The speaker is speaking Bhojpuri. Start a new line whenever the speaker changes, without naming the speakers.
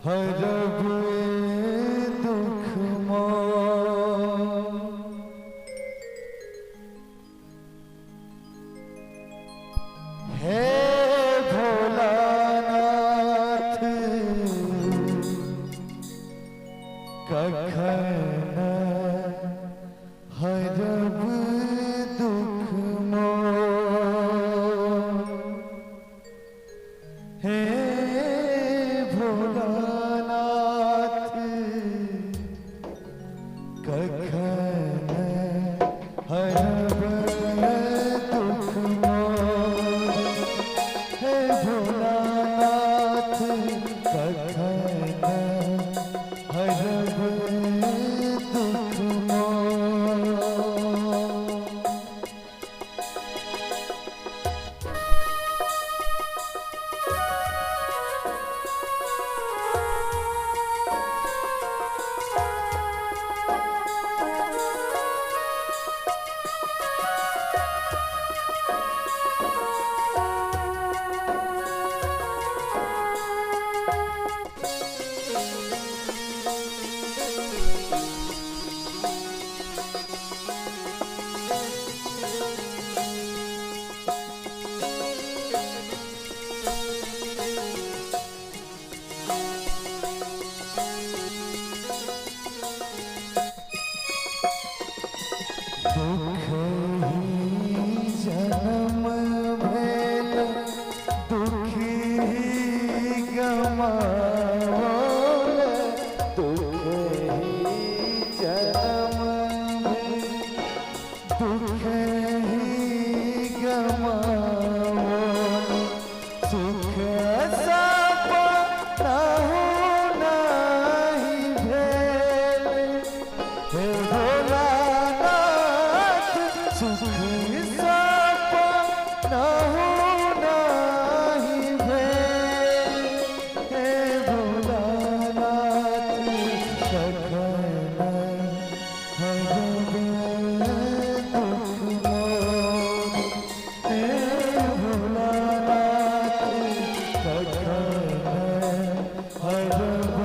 हरबे दुख मोर। हे भोलानाथ कखन हरब दुख मोर। हे भोलानाथ कखन हरब दुख मोर। हे भोलानाथ कखन हरब दुख मोर। दुख ही जन्म भेल दुखी ही गमावल। दुख ही जन्म भेल दुख ही गमावल। सुख सपनाहु नहीं भेल। हे भोला सुख सपनाहु नहीं भेल। हे भोलानाथ कखन हरब दुख मोर। हे भोलानाथ कखन हरब